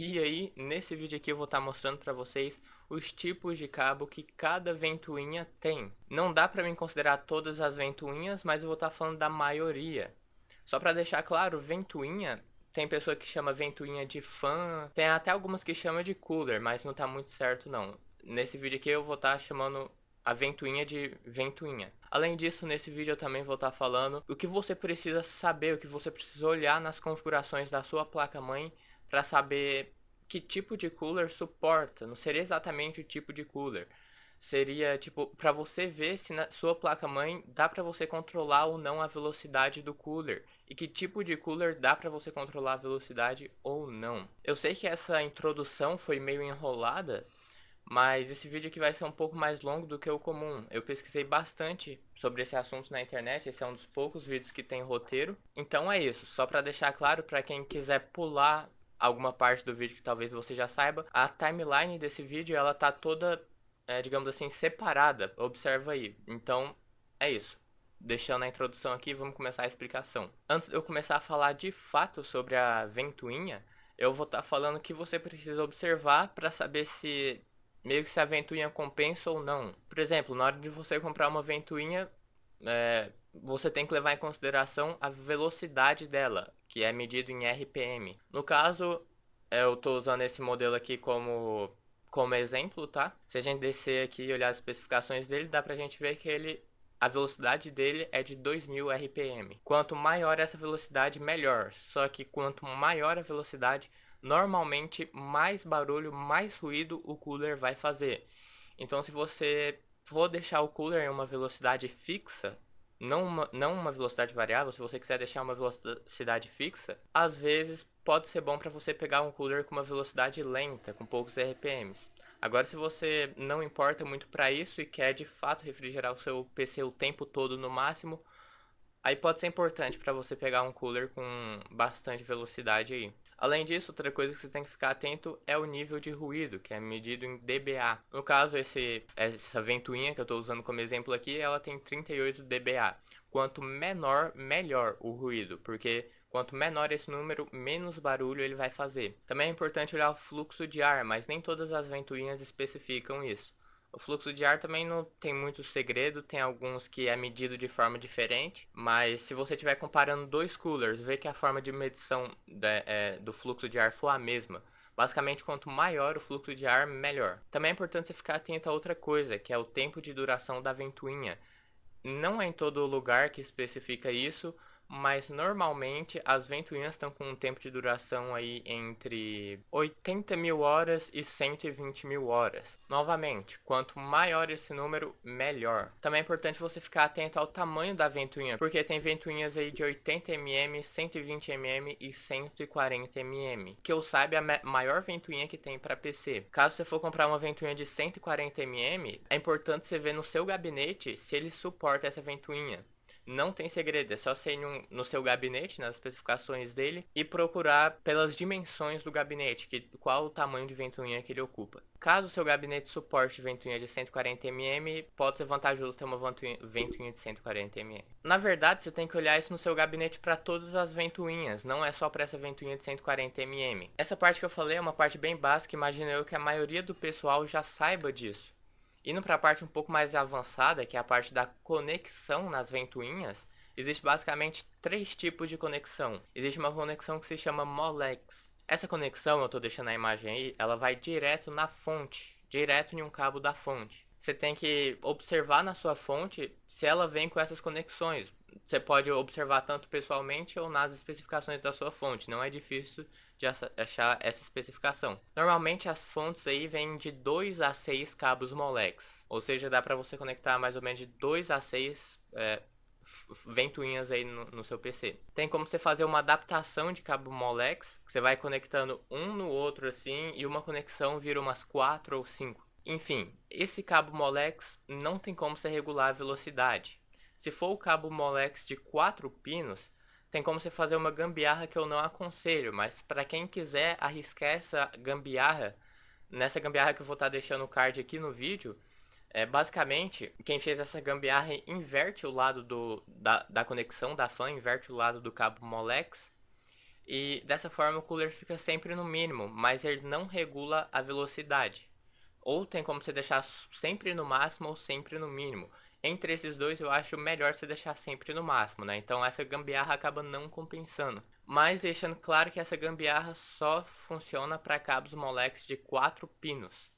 E aí, nesse vídeo aqui eu vou estar mostrando para vocês os tipos de cabo que cada ventoinha tem. Não dá para mim considerar todas as ventoinhas, mas eu vou estar falando da maioria. Só para deixar claro, ventoinha, tem pessoa que chama ventoinha de fan, tem até algumas que chamam de cooler, mas não tá muito certo não. Nesse vídeo aqui eu vou estar chamando a ventoinha de ventoinha. Além disso, nesse vídeo eu também vou estar falando o que você precisa saber, o que você precisa olhar nas configurações da sua placa-mãe para saber que tipo de cooler suporta. Não seria exatamente o tipo de cooler. Seria tipo para você ver se na sua placa-mãe dá para você controlar ou não a velocidade do cooler e que tipo de cooler dá para você controlar a velocidade ou não. Eu sei que essa introdução foi meio enrolada, mas esse vídeo aqui vai ser um pouco mais longo do que o comum. Eu pesquisei bastante sobre esse assunto na internet, esse é um dos poucos vídeos que tem roteiro. Então é isso, só para deixar claro para quem quiser pular alguma parte do vídeo que talvez você já saiba, a timeline desse vídeo ela tá toda, digamos assim, separada. Observa aí. Então é isso. Deixando a introdução aqui, vamos começar a explicação. Antes de eu começar a falar de fato sobre a ventoinha, eu vou estar falando o que você precisa observar para saber se meio que se a ventoinha compensa ou não. Por exemplo, na hora de você comprar uma ventoinha, você tem que levar em consideração a velocidade dela, que é medido em RPM. No caso, eu estou usando esse modelo aqui como exemplo, tá? Se a gente descer aqui e olhar as especificações dele, dá pra gente ver que a velocidade dele é de 2000 RPM. Quanto maior essa velocidade, melhor. Só que quanto maior a velocidade, normalmente mais barulho, mais ruído o cooler vai fazer. Então, se você for deixar o cooler em uma velocidade fixa, não uma velocidade variável, se você quiser deixar uma velocidade fixa, às vezes pode ser bom para você pegar um cooler com uma velocidade lenta, com poucos RPMs. Agora, se você não importa muito para isso e quer de fato refrigerar o seu PC o tempo todo no máximo, aí pode ser importante para você pegar um cooler com bastante velocidade aí. Além disso, outra coisa que você tem que ficar atento é o nível de ruído, que é medido em dBA. No caso, essa ventoinha que eu estou usando como exemplo aqui, ela tem 38 dBA. Quanto menor, melhor o ruído, porque quanto menor esse número, menos barulho ele vai fazer. Também é importante olhar o fluxo de ar, mas nem todas as ventoinhas especificam isso. O fluxo de ar também não tem muito segredo, tem alguns que é medido de forma diferente, mas se você estiver comparando dois coolers, vê que a forma de medição do fluxo de ar for a mesma. Basicamente, quanto maior o fluxo de ar, melhor. Também é importante você ficar atento a outra coisa, que é o tempo de duração da ventoinha. Não é em todo lugar que especifica isso, mas normalmente as ventoinhas estão com um tempo de duração aí entre 80 mil horas e 120 mil horas. Novamente, quanto maior esse número, melhor. Também é importante você ficar atento ao tamanho da ventoinha, porque tem ventoinhas aí de 80 mm, 120 mm e 140 mm. Que eu saiba, é a maior ventoinha que tem para PC. Caso você for comprar uma ventoinha de 140 mm, é importante você ver no seu gabinete se ele suporta essa ventoinha. Não tem segredo, é só você ir no seu gabinete, nas especificações dele, e procurar pelas dimensões do gabinete, qual o tamanho de ventoinha que ele ocupa. Caso o seu gabinete suporte ventoinha de 140 mm, pode ser vantajoso ter uma ventoinha de 140 mm. Na verdade, você tem que olhar isso no seu gabinete para todas as ventoinhas, não é só para essa ventoinha de 140 mm. Essa parte que eu falei é uma parte bem básica, imagino eu que a maioria do pessoal já saiba disso. Indo para a parte um pouco mais avançada, que é a parte da conexão nas ventoinhas, existe basicamente três tipos de conexão. Existe uma conexão que se chama Molex. Essa conexão, eu estou deixando a imagem aí, ela vai direto na fonte, direto em um cabo da fonte. Você tem que observar na sua fonte se ela vem com essas conexões. Você pode observar tanto pessoalmente ou nas especificações da sua fonte. Não é difícil de achar essa especificação. Normalmente as fontes aí vêm de 2 a 6 cabos Molex. Ou seja, dá para você conectar mais ou menos de 2 a 6 ventoinhas aí no seu PC. Tem como você fazer uma adaptação de cabo Molex, que você vai conectando um no outro assim, e uma conexão vira umas 4 ou 5. Enfim, esse cabo Molex não tem como você regular a velocidade. Se for o cabo Molex de 4 pinos, tem como você fazer uma gambiarra que eu não aconselho, mas para quem quiser arriscar essa gambiarra, nessa gambiarra que eu vou estar deixando o card aqui no vídeo, basicamente, quem fez essa gambiarra inverte o lado da conexão da fan, inverte o lado do cabo Molex, E dessa forma o cooler fica sempre no mínimo, mas ele não regula a velocidade. Ou tem como você deixar sempre no máximo ou sempre no mínimo. Entre esses dois eu acho melhor você deixar sempre no máximo, né? Então essa gambiarra acaba não compensando. Mas deixando claro que essa gambiarra só funciona para cabos Molex de 4 pinos.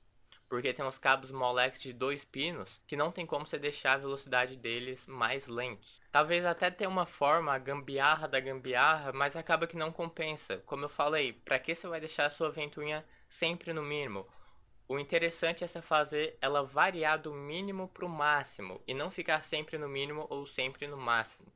Porque tem uns cabos Molex de 2 pinos que não tem como você deixar a velocidade deles mais lentos. Talvez até tenha uma forma, a gambiarra da gambiarra, mas acaba que não compensa. Como eu falei, para que você vai deixar a sua ventoinha sempre no mínimo? O interessante é você fazer ela variar do mínimo para o máximo e não ficar sempre no mínimo ou sempre no máximo.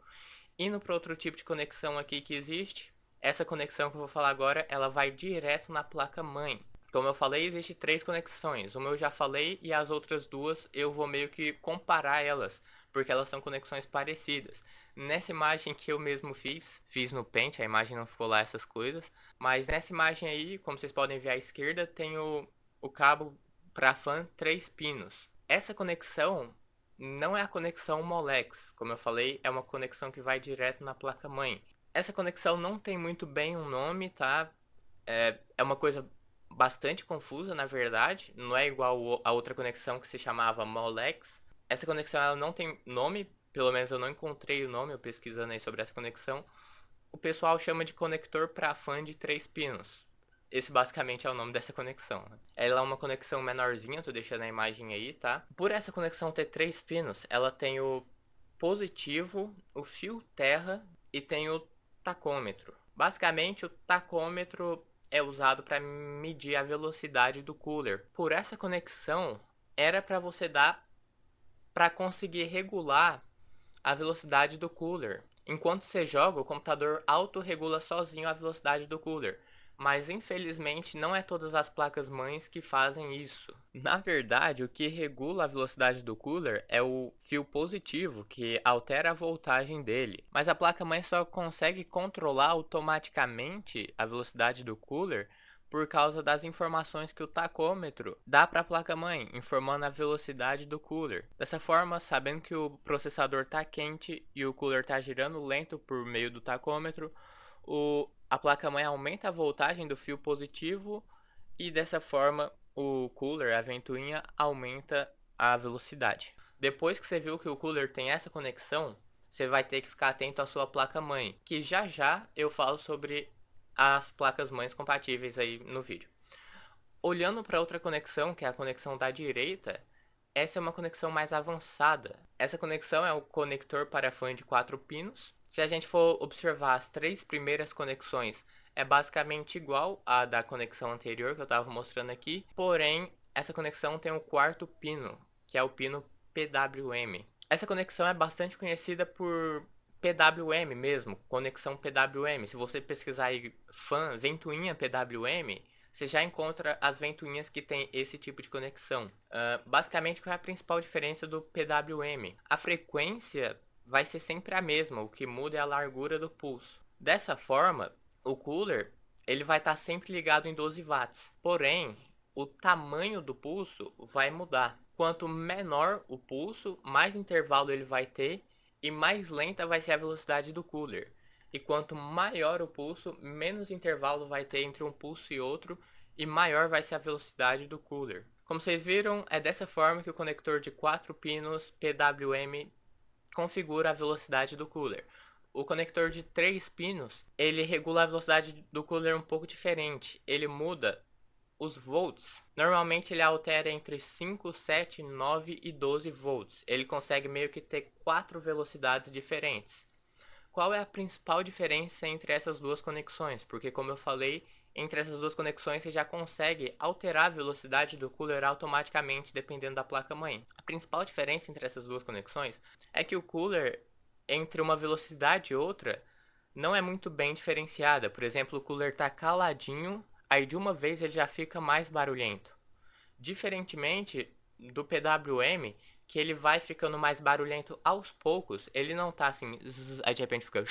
Indo para outro tipo de conexão aqui que existe, essa conexão que eu vou falar agora, ela vai direto na placa-mãe. Como eu falei, existe 3 conexões. Uma eu já falei e as outras 2 eu vou meio que comparar elas, porque elas são conexões parecidas. Nessa imagem que eu mesmo fiz no Paint, a imagem não ficou lá essas coisas, mas nessa imagem aí, como vocês podem ver à esquerda, tem o cabo para fan 3 pinos. Essa conexão não é a conexão Molex, como eu falei, é uma conexão que vai direto na placa-mãe. Essa conexão não tem muito bem um nome, tá? É uma coisa bastante confusa, na verdade. Não é igual a outra conexão que se chamava Molex. Essa conexão ela não tem nome, pelo menos eu não encontrei o nome, eu pesquisando aí sobre essa conexão. O pessoal chama de conector para fan de 3 pinos. Esse basicamente é o nome dessa conexão, né? Ela é uma conexão menorzinha, tô deixando a imagem aí, tá? Por essa conexão ter 3 pinos, ela tem o positivo, o fio terra e tem o tacômetro. Basicamente, o tacômetro é usado para medir a velocidade do cooler. Por essa conexão, era para você dar para conseguir regular a velocidade do cooler. Enquanto você joga, o computador autorregula sozinho a velocidade do cooler. Mas infelizmente não é todas as placas mães que fazem isso. Na verdade, o que regula a velocidade do cooler é o fio positivo, que altera a voltagem dele. Mas a placa mãe só consegue controlar automaticamente a velocidade do cooler por causa das informações que o tacômetro dá para a placa-mãe, informando a velocidade do cooler. Dessa forma, sabendo que o processador está quente e o cooler está girando lento por meio do tacômetro, a placa-mãe aumenta a voltagem do fio positivo e dessa forma o cooler, a ventoinha, aumenta a velocidade. Depois que você viu que o cooler tem essa conexão, você vai ter que ficar atento à sua placa-mãe, que já já eu falo sobre as placas-mães compatíveis aí no vídeo. Olhando para outra conexão, que é a conexão da direita, essa é uma conexão mais avançada. Essa conexão é o conector para fan de 4 pinos. Se a gente for observar as 3 primeiras conexões, é basicamente igual à da conexão anterior que eu estava mostrando aqui, porém essa conexão tem o 4º pino, que é o pino PWM. Essa conexão é bastante conhecida por PWM mesmo, conexão PWM. Se você pesquisar aí ventoinha PWM, você já encontra as ventoinhas que tem esse tipo de conexão. Basicamente, qual é a principal diferença do PWM? A frequência vai ser sempre a mesma, o que muda é a largura do pulso. Dessa forma, o cooler ele vai estar sempre ligado em 12 watts. Porém, o tamanho do pulso vai mudar. Quanto menor o pulso, mais intervalo ele vai ter e mais lenta vai ser a velocidade do cooler. E quanto maior o pulso, menos intervalo vai ter entre um pulso e outro e maior vai ser a velocidade do cooler. Como vocês viram, é dessa forma que o conector de 4 pinos PWM configura a velocidade do cooler. O conector de 3 pinos, ele regula a velocidade do cooler um pouco diferente. Ele muda os volts. Normalmente ele altera entre 5, 7, 9 e 12 volts. Ele consegue meio que ter 4 velocidades diferentes. Qual é a principal diferença entre essas duas conexões? Porque como eu falei, entre essas duas conexões você já consegue alterar a velocidade do cooler automaticamente dependendo da placa-mãe. A principal diferença entre essas duas conexões é que o cooler, entre uma velocidade e outra, não é muito bem diferenciada. Por exemplo, o cooler está caladinho, aí de uma vez ele já fica mais barulhento. Diferentemente do PWM, que ele vai ficando mais barulhento aos poucos, ele não tá assim, zzz, aí de repente fica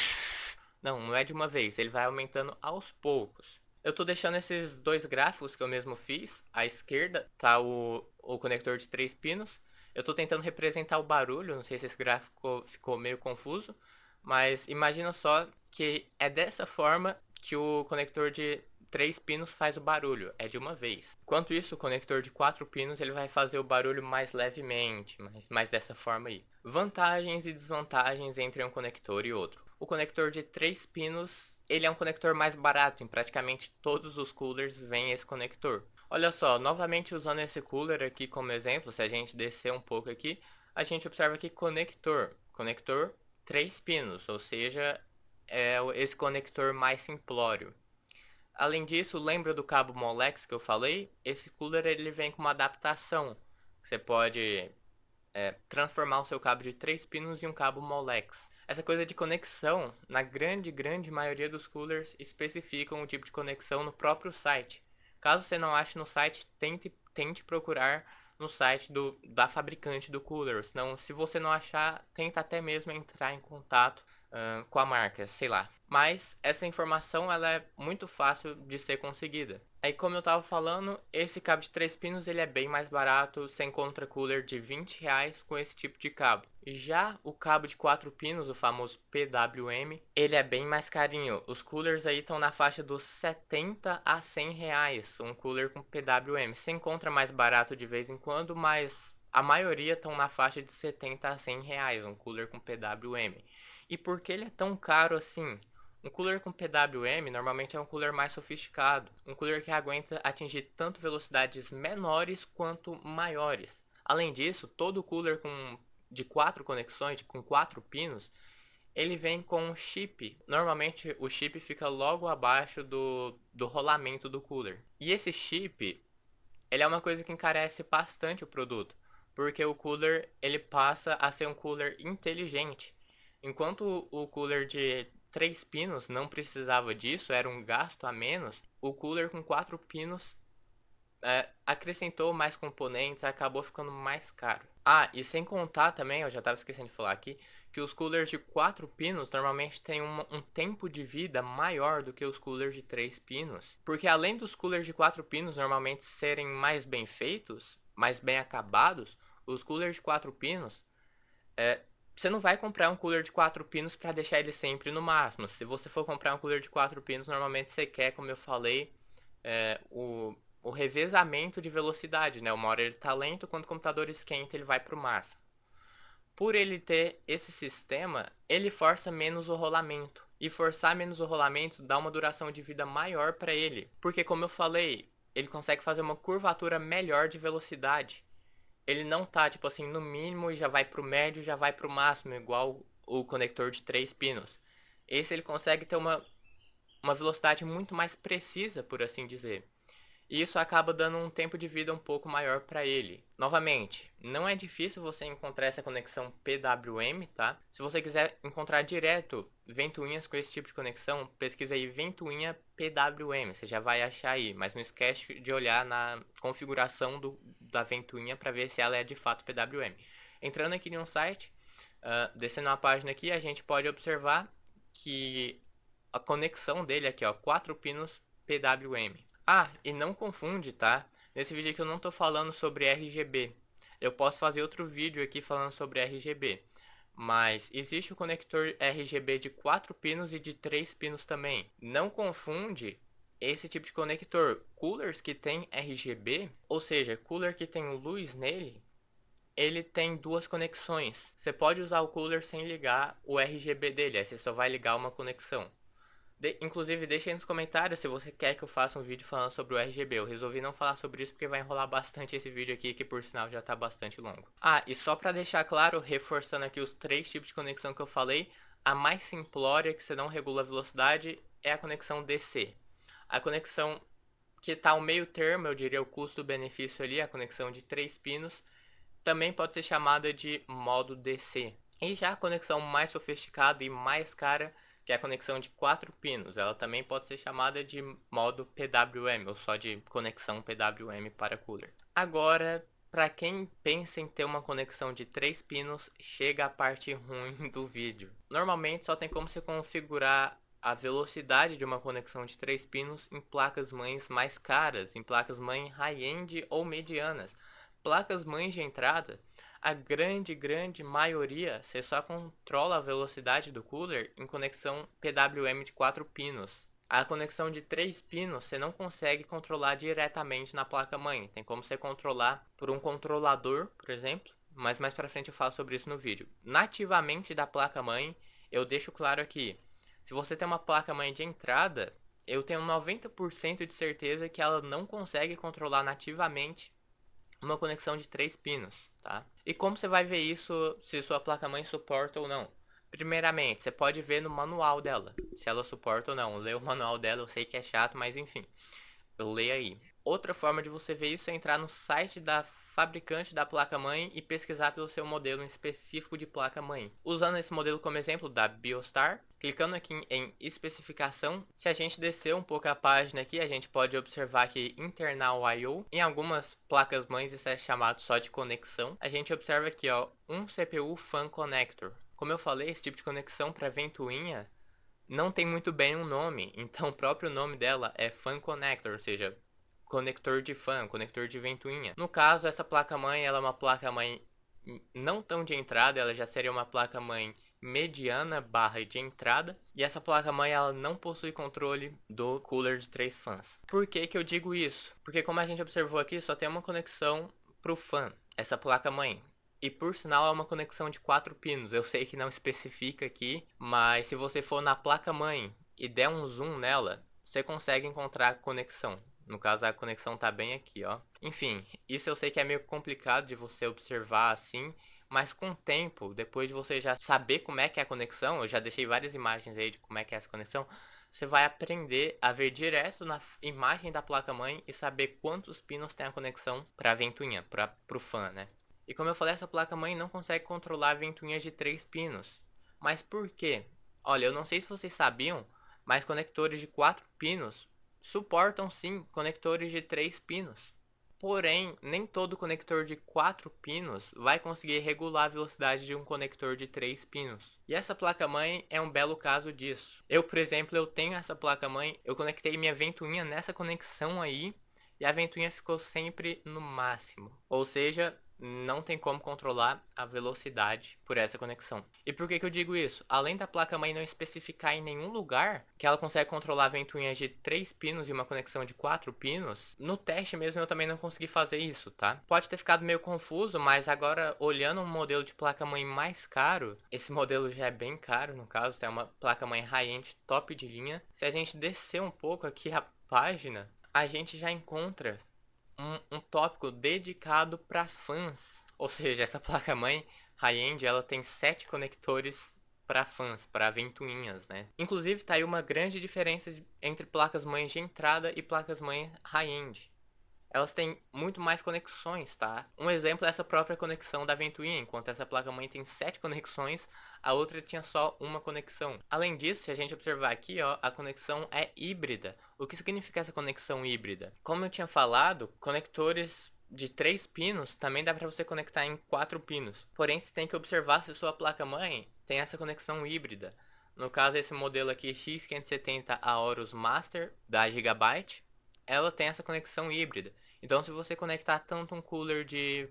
não é de uma vez, ele vai aumentando aos poucos. Eu tô deixando esses dois gráficos que eu mesmo fiz. À esquerda tá o conector de 3 pinos. Eu tô tentando representar o barulho, não sei se esse gráfico ficou meio confuso, mas imagina só que é dessa forma que o conector de 3 pinos faz o barulho, é de uma vez. Enquanto isso, o conector de 4 pinos ele vai fazer o barulho mais levemente, mais dessa forma aí. Vantagens e desvantagens entre um conector e outro. O conector de 3 pinos, ele é um conector mais barato, em praticamente todos os coolers vem esse conector. Olha só, novamente usando esse cooler aqui como exemplo, se a gente descer um pouco aqui, a gente observa aqui conector 3 pinos, ou seja, é esse conector mais simplório. Além disso, lembra do cabo Molex que eu falei? Esse cooler ele vem com uma adaptação. Você pode transformar o seu cabo de 3 pinos em um cabo Molex. Essa coisa de conexão, na grande maioria dos coolers, especificam o tipo de conexão no próprio site. Caso você não ache no site, tente procurar no site da fabricante do cooler. Senão, se você não achar, tenta até mesmo entrar em contato com a marca, sei lá. Mas essa informação ela é muito fácil de ser conseguida. Aí como eu estava falando, esse cabo de 3 pinos ele é bem mais barato, você encontra cooler de R$20 com esse tipo de cabo. Já o cabo de 4 pinos, o famoso PWM, ele é bem mais carinho. Os coolers aí estão na faixa dos 70 a R$100, um cooler com PWM. Você encontra mais barato de vez em quando, mas a maioria estão na faixa de 70 a R$100, um cooler com PWM. E por que ele é tão caro assim? Um cooler com PWM normalmente é um cooler mais sofisticado, um cooler que aguenta atingir tanto velocidades menores quanto maiores. Além disso, todo cooler de 4 conexões, com 4 pinos, ele vem com um chip. Normalmente o chip fica logo abaixo do rolamento do cooler. E esse chip, ele é uma coisa que encarece bastante o produto, porque o cooler ele passa a ser um cooler inteligente. Enquanto o cooler de 3 pinos não precisava disso, era um gasto a menos, o cooler com 4 pinos acrescentou mais componentes, acabou ficando mais caro. Ah, e sem contar também, eu já estava esquecendo de falar aqui, que os coolers de 4 pinos normalmente têm um tempo de vida maior do que os coolers de 3 pinos. Porque além dos coolers de 4 pinos normalmente serem mais bem feitos, mais bem acabados, os coolers de 4 pinos você não vai comprar um cooler de 4 pinos para deixar ele sempre no máximo. Se você for comprar um cooler de 4 pinos, normalmente você quer, como eu falei, o revezamento de velocidade, né? Uma hora ele está lento, quando o computador esquenta, ele vai para o máximo. Por ele ter esse sistema, ele força menos o rolamento. E forçar menos o rolamento dá uma duração de vida maior para ele. Porque, como eu falei, ele consegue fazer uma curvatura melhor de velocidade. Ele não tá, tipo assim, no mínimo e já vai pro médio, já vai pro máximo, igual o conector de 3 pinos. Esse ele consegue ter uma velocidade muito mais precisa, por assim dizer. E isso acaba dando um tempo de vida um pouco maior para ele. Novamente, não é difícil você encontrar essa conexão PWM, tá? Se você quiser encontrar direto ventoinhas com esse tipo de conexão, pesquisa aí ventoinha PWM, você já vai achar aí. Mas não esquece de olhar na configuração da ventoinha para ver se ela é de fato PWM. Entrando aqui em um site, descendo a página aqui, a gente pode observar que a conexão dele aqui, ó, 4 pinos PWM. Ah, e não confunde, tá? Nesse vídeo aqui eu não tô falando sobre RGB. Eu posso fazer outro vídeo aqui falando sobre RGB. Mas existe o conector RGB de 4 pinos e de 3 pinos também. Não confunde esse tipo de conector. Coolers que tem RGB, ou seja, cooler que tem luz nele, ele tem 2 conexões. Você pode usar o cooler sem ligar o RGB dele, aí você só vai ligar uma conexão. Inclusive, deixa aí nos comentários se você quer que eu faça um vídeo falando sobre o RGB. Eu resolvi não falar sobre isso porque vai enrolar bastante esse vídeo aqui, que por sinal já tá bastante longo. Ah, e só pra deixar claro, reforçando aqui os 3 tipos de conexão que eu falei, a mais simplória, que você não regula a velocidade, é a conexão DC. A conexão que tá ao meio termo, eu diria o custo-benefício ali, a conexão de 3 pinos, também pode ser chamada de modo DC. E já a conexão mais sofisticada e mais cara, que é a conexão de 4 pinos, ela também pode ser chamada de modo PWM, ou só de conexão PWM para cooler. Agora, para quem pensa em ter uma conexão de 3 pinos, chega a parte ruim do vídeo. Normalmente só tem como você configurar a velocidade de uma conexão de 3 pinos em placas mães mais caras, em placas mãe high-end ou medianas. Placas mães de entrada, a grande maioria, você só controla a velocidade do cooler em conexão PWM de 4 pinos. A conexão de 3 pinos você não consegue controlar diretamente na placa-mãe. Tem como você controlar por um controlador, por exemplo, mas mais pra frente eu falo sobre isso no vídeo. Nativamente da placa-mãe, eu deixo claro aqui, se você tem uma placa-mãe de entrada, eu tenho 90% de certeza que ela não consegue controlar nativamente uma conexão de 3 pinos, tá? E como você vai ver isso, se sua placa-mãe suporta ou não? Primeiramente, você pode ver no manual dela, se ela suporta ou não. Lê o manual dela, eu sei que é chato, mas enfim, lê aí. Outra forma de você ver isso é entrar no site da fabricante da placa-mãe e pesquisar pelo seu modelo específico de placa-mãe. Usando esse modelo como exemplo da Biostar, clicando aqui em especificação, se a gente descer um pouco a página aqui, a gente pode observar que internal I/O, em algumas placas-mães isso é chamado só de conexão. A gente observa aqui, ó, um CPU Fan Connector. Como eu falei, esse tipo de conexão para ventoinha não tem muito bem um nome, então o próprio nome dela é Fan Connector, ou seja, conector de fan, conector de ventoinha. No caso, essa placa-mãe, ela é uma placa-mãe não tão de entrada, ela já seria uma placa-mãe mediana barra de entrada, e essa placa-mãe ela não possui controle do cooler de 3 fãs. Por que que eu digo isso? Porque como a gente observou aqui, só tem uma conexão pro fan, essa placa-mãe. E por sinal é uma conexão de 4 pinos. Eu sei que não especifica aqui, mas se você for na placa-mãe e der um zoom nela, você consegue encontrar a conexão. No caso, a conexão tá bem aqui, ó. Enfim, isso eu sei que é meio complicado de você observar assim, mas com o tempo, depois de você já saber como é que é a conexão, eu já deixei várias imagens aí de como é que é essa conexão, você vai aprender a ver direto na imagem da placa-mãe e saber quantos pinos tem a conexão para a ventoinha, para o fan, né? E como eu falei, essa placa-mãe não consegue controlar ventoinhas de 3 pinos. Mas por quê? Olha, eu não sei se vocês sabiam, mas conectores de 4 pinos suportam sim conectores de 3 pinos. Porém, nem todo conector de 4 pinos vai conseguir regular a velocidade de um conector de 3 pinos. E essa placa-mãe é um belo caso disso. Eu, por exemplo, eu tenho essa placa-mãe, eu conectei minha ventoinha nessa conexão aí, e a ventoinha ficou sempre no máximo. Ou seja, não tem como controlar a velocidade por essa conexão. E por que que eu digo isso? Além da placa-mãe não especificar em nenhum lugar que ela consegue controlar ventoinhas de 3 pinos e uma conexão de 4 pinos, no teste mesmo eu também não consegui fazer isso, tá? Pode ter ficado meio confuso, mas agora olhando um modelo de placa-mãe mais caro, esse modelo já é bem caro no caso, é uma placa-mãe high-end top de linha. Se a gente descer um pouco aqui a página, a gente já encontra um tópico dedicado para fãs. Ou seja, essa placa-mãe high-end ela tem 7 conectores para fãs, para ventoinhas, né? Inclusive tá aí uma grande diferença entre placas-mães de entrada e placas-mães high-end. Elas têm muito mais conexões, tá? Um exemplo é essa própria conexão da ventoinha, enquanto essa placa-mãe tem 7 conexões, a outra tinha só uma conexão. Além disso, se a gente observar aqui, ó, a conexão é híbrida. O que significa essa conexão híbrida? Como eu tinha falado, conectores de 3 pinos também dá para você conectar em 4 pinos. Porém, você tem que observar se sua placa-mãe tem essa conexão híbrida. No caso, esse modelo aqui X570 Aorus Master da Gigabyte, ela tem essa conexão híbrida. Então, se você conectar tanto um cooler de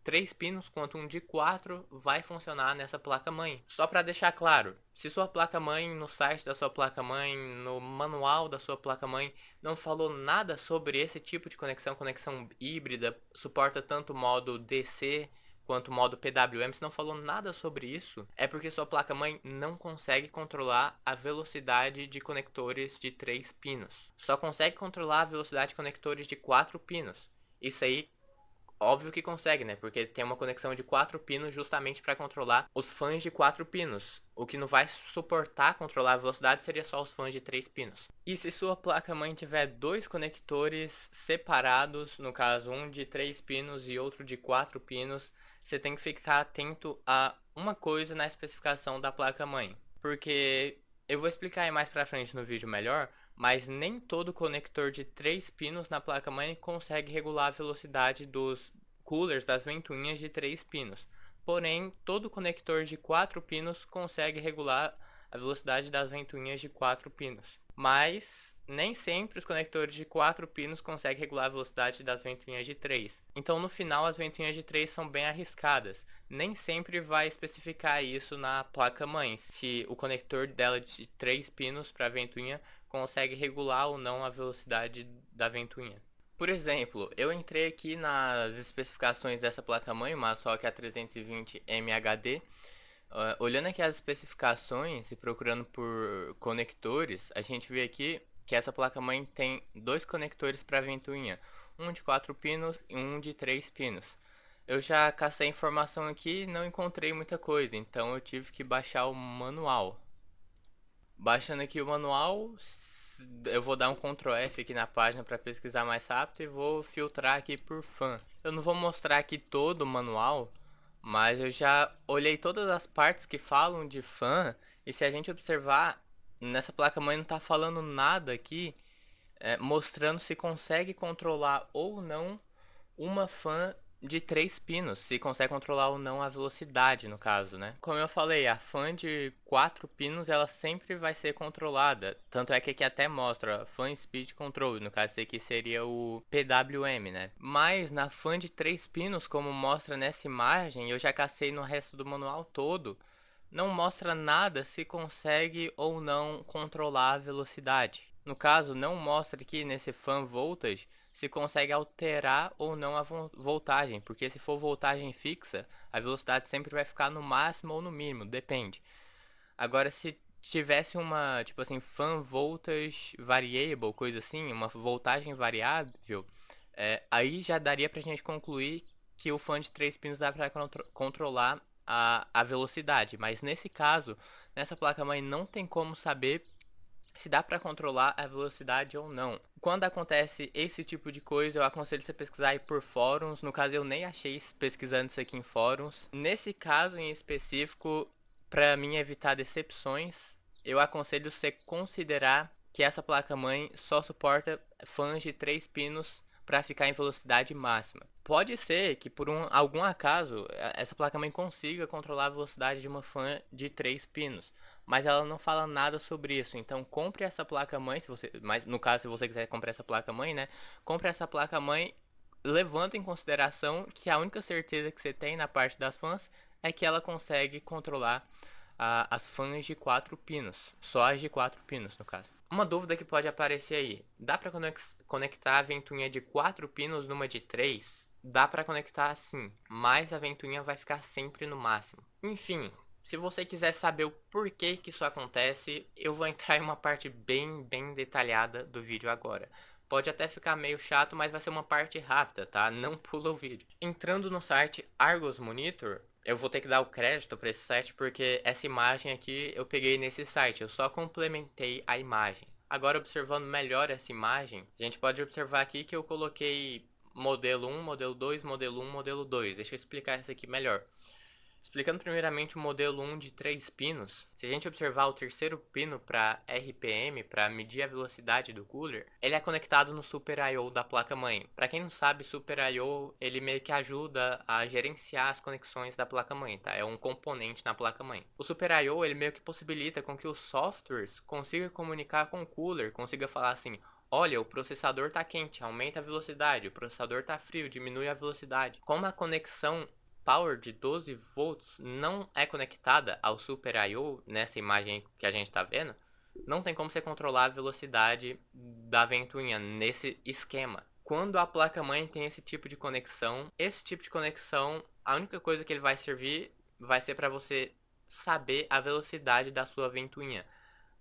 3 pinos quanto um de 4, vai funcionar nessa placa-mãe. Só para deixar claro, se sua placa-mãe, no site da sua placa-mãe, no manual da sua placa-mãe, não falou nada sobre esse tipo de conexão híbrida, suporta tanto modo DC quanto modo PWM, se não falou nada sobre isso, é porque sua placa-mãe não consegue controlar a velocidade de conectores de 3 pinos. Só consegue controlar a velocidade de conectores de 4 pinos. Isso aí, óbvio que consegue, né? Porque tem uma conexão de 4 pinos justamente para controlar os fãs de 4 pinos. O que não vai suportar controlar a velocidade seria só os fãs de 3 pinos. E se sua placa-mãe tiver 2 conectores separados, no caso um de 3 pinos e outro de 4 pinos, você tem que ficar atento a uma coisa na especificação da placa-mãe. Porque eu vou explicar aí mais pra frente no vídeo melhor, mas nem todo conector de 3 pinos na placa-mãe consegue regular a velocidade dos coolers das ventoinhas de 3 pinos. Porém, todo conector de 4 pinos consegue regular a velocidade das ventoinhas de 4 pinos. Mas nem sempre os conectores de 4 pinos conseguem regular a velocidade das ventoinhas de 3. Então no final as ventoinhas de 3 são bem arriscadas. Nem sempre vai especificar isso na placa-mãe, se o conector dela de 3 pinos para a ventoinha consegue regular ou não a velocidade da ventoinha. Por exemplo, eu entrei aqui nas especificações dessa placa-mãe, uma Masoc A320 MHD. Olhando aqui as especificações e procurando por conectores, a gente vê aqui que essa placa-mãe tem dois conectores para ventoinha, um de 4 pinos e um de 3 pinos. Eu já cacei informação aqui e não encontrei muita coisa, então eu tive que baixar o manual. Baixando aqui o manual, eu vou dar um Ctrl F aqui na página para pesquisar mais rápido e vou filtrar aqui por fan. Eu não vou mostrar aqui todo o manual, mas eu já olhei todas as partes que falam de fan, e se a gente observar, nessa placa-mãe não está falando nada aqui, mostrando se consegue controlar ou não uma fan de 3 pinos, se consegue controlar ou não a velocidade, no caso, né? Como eu falei, a fan de 4 pinos, ela sempre vai ser controlada. Tanto é que aqui até mostra Fan Speed Control, no caso esse aqui seria o PWM, né? Mas na fan de 3 pinos, como mostra nessa imagem, eu já cacei no resto do manual todo, não mostra nada se consegue ou não controlar a velocidade. No caso, não mostra aqui nesse fan voltage se consegue alterar ou não a voltagem, porque se for voltagem fixa, a velocidade sempre vai ficar no máximo ou no mínimo, depende. Agora, se tivesse uma, tipo assim, fan voltage variable, coisa assim, uma voltagem variável, aí já daria pra gente concluir que o fan de 3 pinos dá pra controlar a velocidade, mas nesse caso, nessa placa-mãe não tem como saber se dá para controlar a velocidade ou não. Quando acontece esse tipo de coisa, eu aconselho você pesquisar aí por fóruns. No caso, eu nem achei pesquisando isso aqui em fóruns. Nesse caso em específico, para mim evitar decepções, eu aconselho você considerar que essa placa-mãe só suporta fãs de 3 pinos para ficar em velocidade máxima. Pode ser que por algum acaso essa placa-mãe consiga controlar a velocidade de uma fã de 3 pinos, mas ela não fala nada sobre isso. Então compre essa placa-mãe, se você, mas no caso se você quiser comprar essa placa-mãe, né? Compre essa placa-mãe levando em consideração que a única certeza que você tem na parte das fãs é que ela consegue controlar as fãs de 4 pinos, só as de 4 pinos no caso. Uma dúvida que pode aparecer aí, dá para conectar a ventoinha de 4 pinos numa de 3? Dá para conectar sim, mas a ventoinha vai ficar sempre no máximo. Enfim, se você quiser saber o porquê que isso acontece, eu vou entrar em uma parte bem detalhada do vídeo agora. Pode até ficar meio chato, mas vai ser uma parte rápida, tá? Não pula o vídeo. Entrando no site Argos Monitor, eu vou ter que dar o crédito para esse site porque essa imagem aqui eu peguei nesse site, eu só complementei a imagem. Agora observando melhor essa imagem, a gente pode observar aqui que eu coloquei modelo 1, modelo 2, modelo 1, modelo 2. Deixa eu explicar isso aqui melhor. Explicando primeiramente o modelo 1 de 3 pinos, se a gente observar o terceiro pino para RPM, para medir a velocidade do cooler, ele é conectado no Super I/O da placa-mãe. Para quem não sabe, Super I/O ele meio que ajuda a gerenciar as conexões da placa-mãe, tá? É um componente na placa-mãe. O Super I/O ele meio que possibilita com que os softwares consigam comunicar com o cooler, consiga falar assim: olha, o processador está quente, aumenta a velocidade, o processador está frio, diminui a velocidade. Como a conexão power de 12 volts não é conectada ao Super I/O nessa imagem que a gente está vendo, não tem como você controlar a velocidade da ventoinha nesse esquema. Quando a placa-mãe tem esse tipo de conexão, a única coisa que ele vai servir vai ser para você saber a velocidade da sua ventoinha,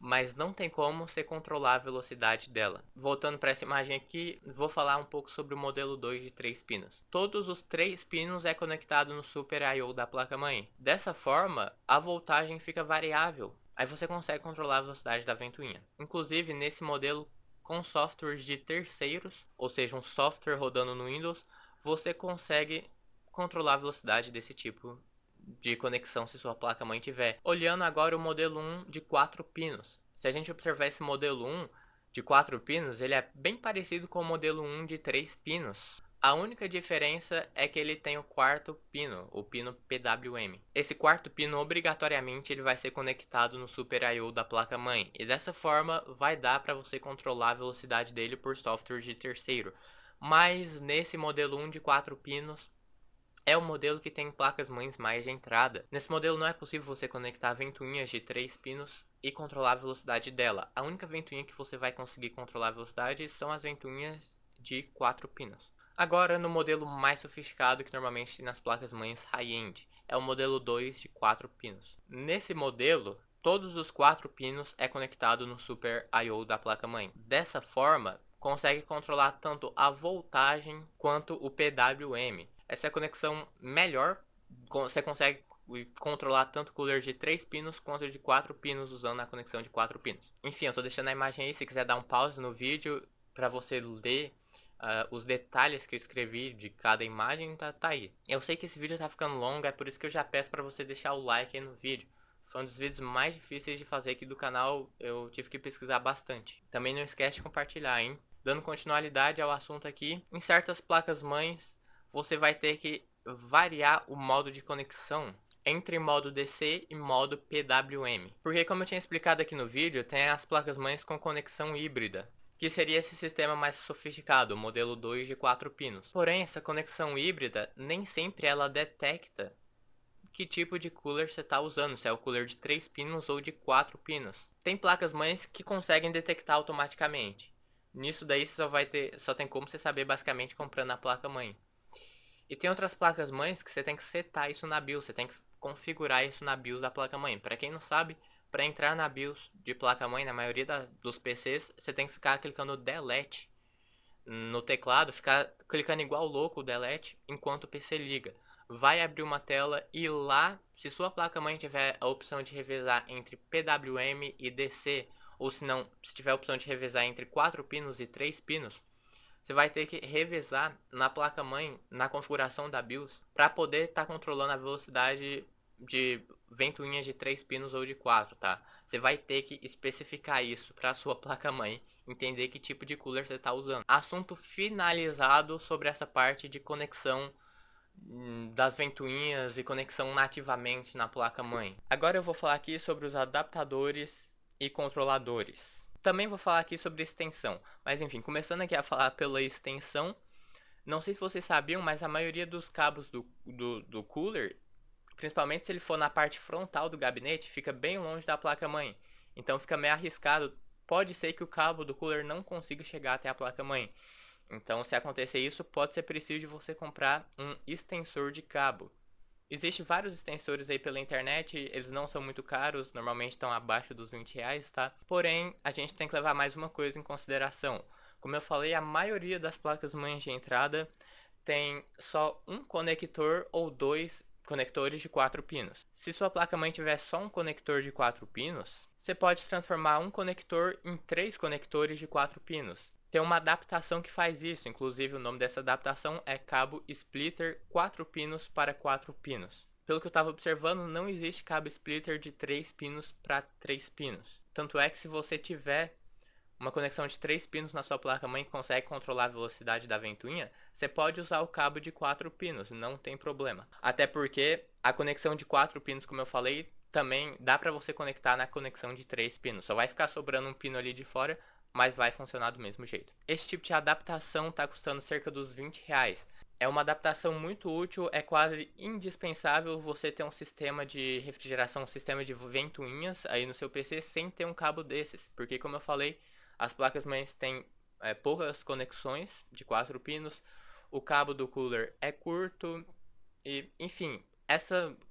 mas não tem como você controlar a velocidade dela. Voltando para essa imagem aqui, vou falar um pouco sobre o modelo 2 de 3 pinos. Todos os 3 pinos é conectado no Super I/O da placa-mãe. Dessa forma, a voltagem fica variável. Aí você consegue controlar a velocidade da ventoinha. Inclusive, nesse modelo com softwares de terceiros, ou seja, um software rodando no Windows, você consegue controlar a velocidade desse tipo de conexão se sua placa-mãe tiver. Olhando agora o modelo 1 de 4 pinos. Se a gente observar esse modelo 1 de 4 pinos, ele é bem parecido com o modelo 1 de 3 pinos. A única diferença é que ele tem o quarto pino, o pino PWM. Esse quarto pino, obrigatoriamente, ele vai ser conectado no Super I/O da placa-mãe. E dessa forma, vai dar para você controlar a velocidade dele por software de terceiro. Mas nesse modelo 1 de 4 pinos, é o modelo que tem placas-mães mais de entrada. Nesse modelo não é possível você conectar ventoinhas de 3 pinos e controlar a velocidade dela. A única ventoinha que você vai conseguir controlar a velocidade são as ventoinhas de 4 pinos. Agora, no modelo mais sofisticado que normalmente tem nas placas-mães high-end, é o modelo 2 de 4 pinos. Nesse modelo, todos os 4 pinos é conectado no Super I/O da placa-mãe. Dessa forma, consegue controlar tanto a voltagem quanto o PWM. Essa é a conexão melhor, você consegue controlar tanto o cooler de 3 pinos quanto de 4 pinos usando a conexão de 4 pinos. Enfim, eu tô deixando a imagem aí, se quiser dar um pause no vídeo para você ler os detalhes que eu escrevi de cada imagem, tá aí. Eu sei que esse vídeo tá ficando longo, é por isso que eu já peço para você deixar o like aí no vídeo. Foi um dos vídeos mais difíceis de fazer aqui do canal, eu tive que pesquisar bastante. Também não esquece de compartilhar, hein? Dando continuidade ao assunto aqui, em certas placas-mães, você vai ter que variar o modo de conexão entre modo DC e modo PWM. Porque como eu tinha explicado aqui no vídeo, tem as placas-mães com conexão híbrida, que seria esse sistema mais sofisticado, o modelo 2 de 4 pinos. Porém, essa conexão híbrida, nem sempre ela detecta que tipo de cooler você está usando, se é o cooler de 3 pinos ou de 4 pinos. Tem placas-mães que conseguem detectar automaticamente. Nisso daí você só tem como você saber basicamente comprando a placa-mãe. E tem outras placas-mães que você tem que setar isso na BIOS, você tem que configurar isso na BIOS da placa-mãe. Para quem não sabe, para entrar na BIOS de placa-mãe, na maioria dos PCs, você tem que ficar clicando Delete no teclado, ficar clicando igual louco o Delete enquanto o PC liga. Vai abrir uma tela e lá, se sua placa-mãe tiver a opção de revezar entre PWM e DC, ou se não, se tiver a opção de revezar entre 4 pinos e 3 pinos, você vai ter que revezar na placa-mãe, na configuração da BIOS, para poder estar controlando a velocidade de ventoinhas de 3 pinos ou de 4, tá? Você vai ter que especificar isso para a sua placa-mãe, entender que tipo de cooler você está usando. Assunto finalizado sobre essa parte de conexão das ventoinhas e conexão nativamente na placa-mãe. Agora eu vou falar aqui sobre os adaptadores e controladores. Também vou falar aqui sobre extensão, mas enfim, começando aqui a falar pela extensão, não sei se vocês sabiam, mas a maioria dos cabos do cooler, principalmente se ele for na parte frontal do gabinete, fica bem longe da placa-mãe. Então fica meio arriscado, pode ser que o cabo do cooler não consiga chegar até a placa-mãe. Então, se acontecer isso, pode ser preciso de você comprar um extensor de cabo. Existem vários extensores aí pela internet, eles não são muito caros, normalmente estão abaixo dos R$20, tá? Porém, a gente tem que levar mais uma coisa em consideração. Como eu falei, a maioria das placas-mães de entrada tem só um conector ou 2 conectores de 4 pinos. Se sua placa-mãe tiver só um conector de 4 pinos, você pode transformar um conector em 3 conectores de 4 pinos. Tem uma adaptação que faz isso, inclusive o nome dessa adaptação é cabo splitter 4 pinos para 4 pinos. Pelo que eu estava observando, não existe cabo splitter de 3 pinos para 3 pinos. Tanto é que se você tiver uma conexão de 3 pinos na sua placa-mãe que consegue controlar a velocidade da ventoinha, você pode usar o cabo de 4 pinos, não tem problema. Até porque a conexão de 4 pinos, como eu falei, também dá para você conectar na conexão de 3 pinos. Só vai ficar sobrando um pino ali de fora, mas vai funcionar do mesmo jeito. Esse tipo de adaptação está custando cerca dos R$20. É uma adaptação muito útil, é quase indispensável você ter um sistema de refrigeração, um sistema de ventoinhas aí no seu PC sem ter um cabo desses. Porque como eu falei, as placas-mães têm poucas conexões de 4 pinos, o cabo do cooler é curto e, enfim,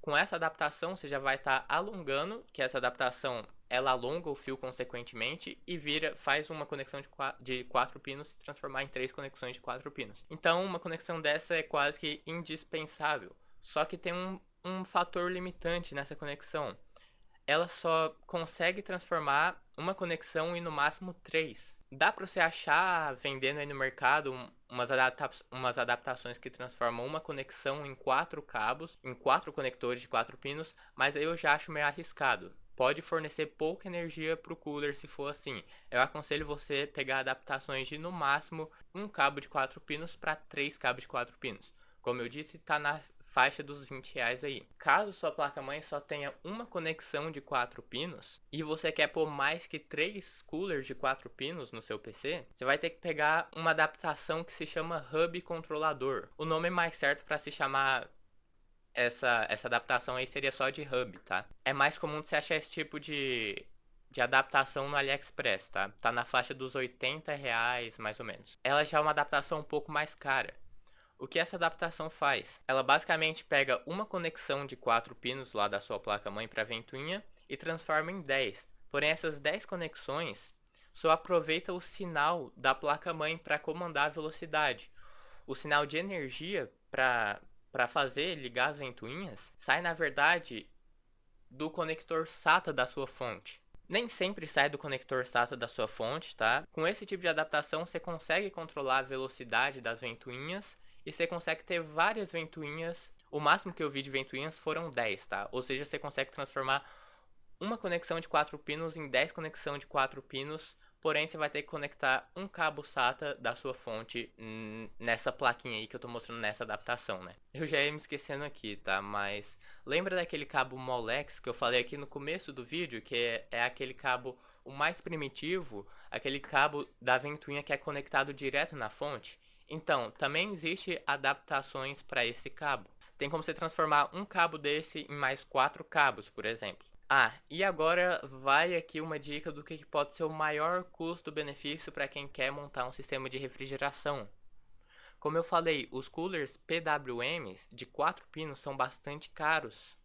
com essa adaptação você já vai estar alongando, que essa adaptação ela alonga o fio consequentemente e faz uma conexão de 4 pinos se transformar em 3 conexões de 4 pinos. Então uma conexão dessa é quase que indispensável. Só que tem um fator limitante nessa conexão. Ela só consegue transformar uma conexão em no máximo 3. Dá para você achar vendendo aí no mercado umas adaptações que transformam uma conexão em 4 cabos, em 4 conectores de 4 pinos, mas aí eu já acho meio arriscado. pode fornecer pouca energia para o cooler se for assim. Eu aconselho você pegar adaptações de no máximo um cabo de 4 pinos para 3 cabos de 4 pinos. Como eu disse, está na faixa dos R$ 20 aí. Caso sua placa-mãe só tenha uma conexão de 4 pinos e você quer pôr mais que 3 coolers de 4 pinos no seu PC, você vai ter que pegar uma adaptação que se chama Hub Controlador. O nome mais certo para se chamar essa adaptação aí seria só de Hub, tá? É mais comum você achar esse tipo de adaptação no AliExpress, tá? Tá na faixa dos R$ 80, mais ou menos. Ela já é uma adaptação um pouco mais cara. O que essa adaptação faz? Ela basicamente pega uma conexão de 4 pinos lá da sua placa-mãe para a ventoinha e transforma em 10. Porém, essas 10 conexões só aproveita o sinal da placa-mãe para comandar a velocidade. O sinal de energia para fazer ligar as ventoinhas sai, na verdade, do conector SATA da sua fonte. Nem sempre sai do conector SATA da sua fonte, tá? Com esse tipo de adaptação, você consegue controlar a velocidade das ventoinhas e você consegue ter várias ventoinhas. O máximo que eu vi de ventoinhas foram 10, tá? Ou seja, você consegue transformar uma conexão de 4 pinos em 10 conexões de 4 pinos. Porém, você vai ter que conectar um cabo SATA da sua fonte nessa plaquinha aí que eu tô mostrando nessa adaptação, né? Eu já ia me esquecendo aqui, tá? Mas lembra daquele cabo Molex que eu falei aqui no começo do vídeo? Que é aquele cabo o mais primitivo, aquele cabo da ventoinha que é conectado direto na fonte? Então, também existe adaptações para esse cabo. Tem como você transformar um cabo desse em mais 4 cabos, por exemplo. Ah, e agora vai aqui uma dica do que pode ser o maior custo-benefício para quem quer montar um sistema de refrigeração. Como eu falei, os coolers PWMs de 4 pinos são bastante caros.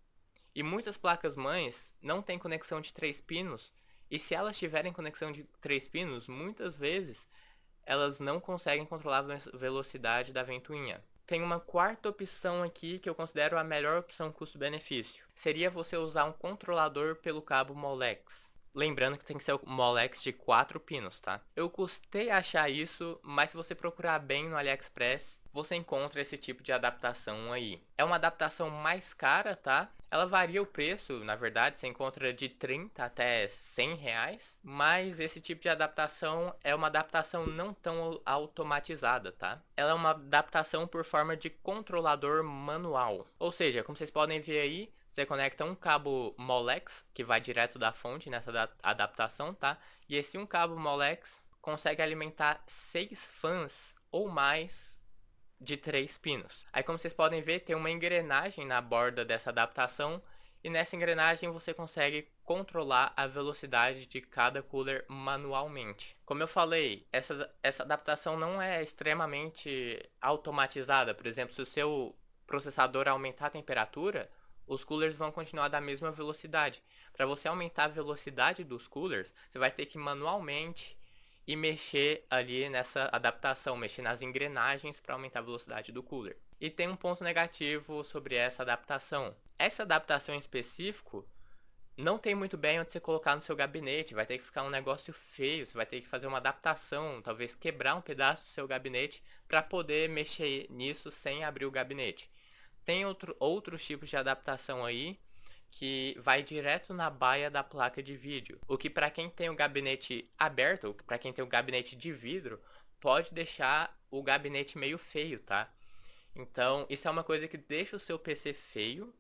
E muitas placas-mães não têm conexão de 3 pinos, e se elas tiverem conexão de 3 pinos, muitas vezes elas não conseguem controlar a velocidade da ventoinha. Tem uma quarta opção aqui que eu considero a melhor opção custo-benefício. Seria você usar um controlador pelo cabo Molex. Lembrando que tem que ser o Molex de 4 pinos, tá? Eu custei achar isso, mas se você procurar bem no AliExpress, você encontra esse tipo de adaptação aí. É uma adaptação mais cara, tá? Ela varia o preço, na verdade, você encontra de 30 até R$ 100, mas esse tipo de adaptação é uma adaptação não tão automatizada, tá? Ela é uma adaptação por forma de controlador manual. Ou seja, como vocês podem ver aí, você conecta um cabo Molex, que vai direto da fonte nessa adaptação, tá? E esse um cabo Molex consegue alimentar 6 fãs ou mais de 3 pinos. Aí, como vocês podem ver, tem uma engrenagem na borda dessa adaptação e nessa engrenagem você consegue controlar a velocidade de cada cooler manualmente. Como eu falei, essa adaptação não é extremamente automatizada. Por exemplo, se o seu processador aumentar a temperatura, os coolers vão continuar da mesma velocidade. Para você aumentar a velocidade dos coolers, você vai ter que manualmente e mexer ali nessa adaptação, mexer nas engrenagens para aumentar a velocidade do cooler. E tem um ponto negativo sobre essa adaptação. Essa adaptação em específico não tem muito bem onde você colocar no seu gabinete, vai ter que ficar um negócio feio, você vai ter que fazer uma adaptação, talvez quebrar um pedaço do seu gabinete para poder mexer nisso sem abrir o gabinete. Tem outros tipos de adaptação aí que vai direto na baia da placa de vídeo. O que para quem tem o gabinete aberto, para quem tem o gabinete de vidro, pode deixar o gabinete meio feio, tá? Então, isso é uma coisa que deixa o seu PC feio,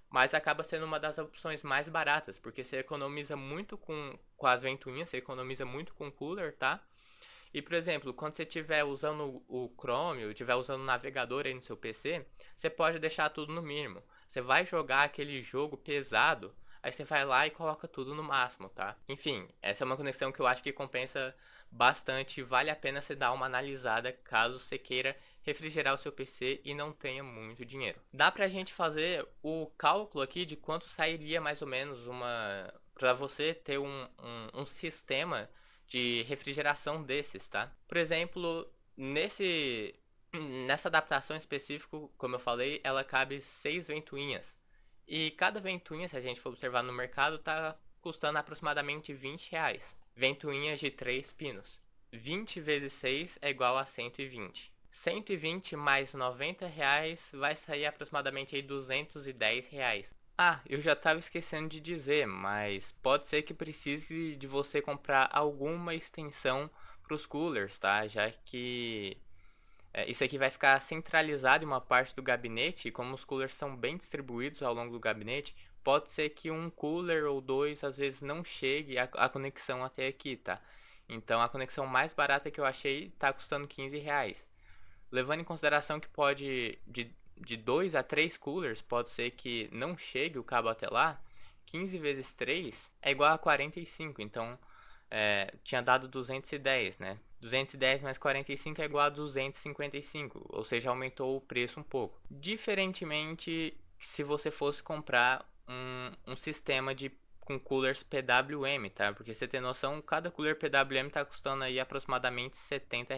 mas acaba sendo uma das opções mais baratas, porque você economiza muito com as ventoinhas, você economiza muito com o cooler, tá? E, por exemplo, quando você estiver usando o Chrome, ou estiver usando o navegador aí no seu PC, você pode deixar tudo no mínimo. Você vai jogar aquele jogo pesado, aí você vai lá e coloca tudo no máximo, tá? Enfim, essa é uma conexão que eu acho que compensa bastante. Vale a pena você dar uma analisada caso você queira refrigerar o seu PC e não tenha muito dinheiro. Dá pra gente fazer o cálculo aqui de quanto sairia mais ou menos para você ter um sistema de refrigeração desses, tá? Por exemplo, nessa adaptação específica, como eu falei, ela cabe 6 ventoinhas. E cada ventoinha, se a gente for observar no mercado, tá custando aproximadamente R$ 20. Ventoinhas de 3 pinos. 20 vezes 6 é igual a 120. 120 mais R$ 90 vai sair aproximadamente aí R$ 210. Ah, eu já estava esquecendo de dizer, mas pode ser que precise de você comprar alguma extensão para os coolers, tá? Já que isso aqui vai ficar centralizado em uma parte do gabinete, e como os coolers são bem distribuídos ao longo do gabinete, pode ser que um cooler ou dois às vezes não chegue a conexão até aqui, tá? Então a conexão mais barata que eu achei está custando R$ 15. Levando em consideração que pode de 2 a 3 coolers, pode ser que não chegue o cabo até lá, 15 vezes 3 é igual a 45, então tinha dado 210, né? 210 mais 45 é igual a 255, ou seja, aumentou o preço um pouco. Diferentemente, se você fosse comprar um sistema com coolers PWM, tá? Porque você tem noção, cada cooler PWM está custando aí aproximadamente R$ 70.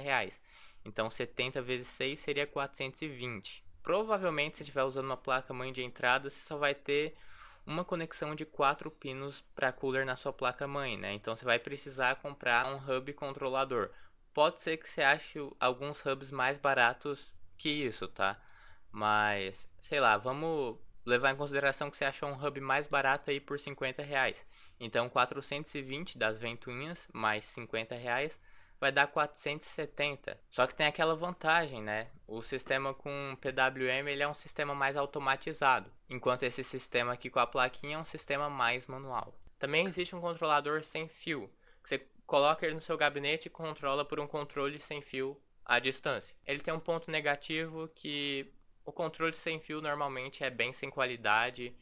Então 70 vezes 6 seria 420. Provavelmente, se estiver usando uma placa-mãe de entrada, você só vai ter uma conexão de 4 pinos para cooler na sua placa-mãe, né? Então você vai precisar comprar um hub controlador. Pode ser que você ache alguns hubs mais baratos que isso, tá? Mas, sei lá, vamos levar em consideração que você achou um hub mais barato aí por R$ 50. Então 420 das ventoinhas mais R$ 50 vai dar 470. Só que tem aquela vantagem, né? O sistema com PWM ele é um sistema mais automatizado, enquanto esse sistema aqui com a plaquinha é um sistema mais manual. Também existe um controlador sem fio, que você coloca ele no seu gabinete e controla por um controle sem fio à distância. Ele tem um ponto negativo que o controle sem fio normalmente é bem sem qualidade.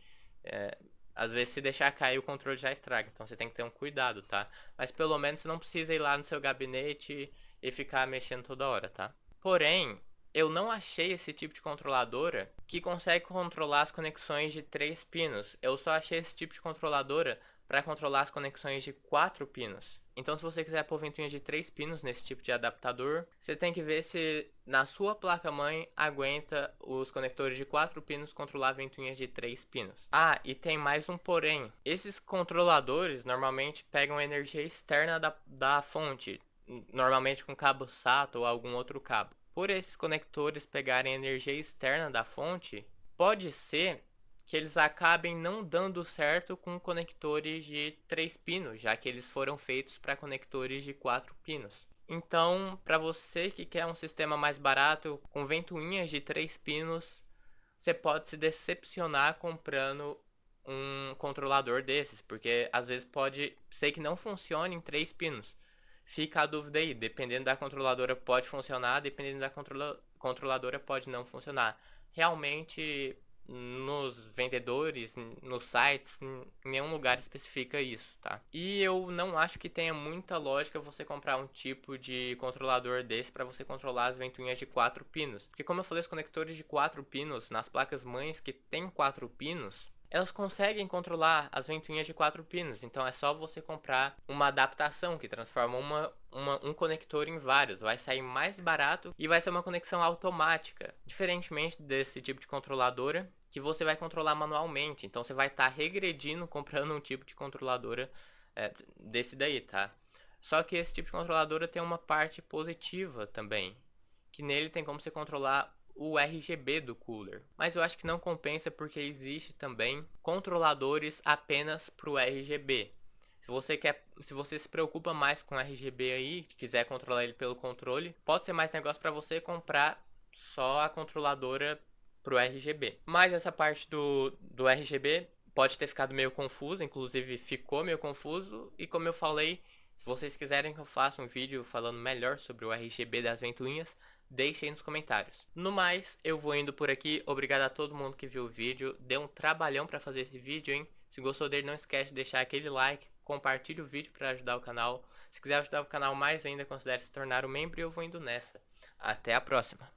Às vezes se deixar cair o controle já estraga, então você tem que ter um cuidado, tá? Mas pelo menos você não precisa ir lá no seu gabinete e ficar mexendo toda hora, tá? Porém, eu não achei esse tipo de controladora que consegue controlar as conexões de 3 pinos. Eu só achei esse tipo de controladora para controlar as conexões de 4 pinos. Então, se você quiser pôr ventoinha de 3 pinos nesse tipo de adaptador, você tem que ver se na sua placa-mãe aguenta os conectores de 4 pinos controlar ventoinhas de 3 pinos. Ah, e tem mais um porém. Esses controladores normalmente pegam energia externa da fonte, normalmente com cabo SATA ou algum outro cabo. Por esses conectores pegarem energia externa da fonte, pode ser que eles acabem não dando certo com conectores de 3 pinos, já que eles foram feitos para conectores de 4 pinos. Então, para você que quer um sistema mais barato com ventoinhas de 3 pinos, você pode se decepcionar comprando um controlador desses, porque às vezes pode ser que não funcione em 3 pinos. Fica a dúvida aí, dependendo da controladora pode funcionar, dependendo da controladora pode não funcionar. Realmente, nos vendedores, nos sites, em nenhum lugar especifica isso, tá? E eu não acho que tenha muita lógica você comprar um tipo de controlador desse para você controlar as ventoinhas de 4 pinos. Porque como eu falei, os conectores de 4 pinos, nas placas mães que tem 4 pinos, elas conseguem controlar as ventoinhas de 4 pinos. Então é só você comprar uma adaptação que transforma um conector em vários. Vai sair mais barato e vai ser uma conexão automática. Diferentemente desse tipo de controladora que você vai controlar manualmente. Então você vai estar regredindo comprando um tipo de controladora desse daí, tá? Só que esse tipo de controladora tem uma parte positiva também. Que nele tem como você controlar o RGB do cooler. Mas eu acho que não compensa porque existe também controladores apenas para o RGB. Se você se preocupa mais com RGB aí, quiser controlar ele pelo controle, pode ser mais negócio para você comprar só a controladora pro RGB. Mas essa parte do RGB pode ter ficado meio confuso, inclusive ficou meio confuso, e como eu falei, se vocês quiserem que eu faça um vídeo falando melhor sobre o RGB das ventoinhas, deixem aí nos comentários. No mais, eu vou indo por aqui. Obrigado a todo mundo que viu o vídeo. Deu um trabalhão para fazer esse vídeo, hein? Se gostou dele, não esquece de deixar aquele like, compartilhe o vídeo para ajudar o canal. Se quiser ajudar o canal mais ainda, considere se tornar um membro e eu vou indo nessa. Até a próxima!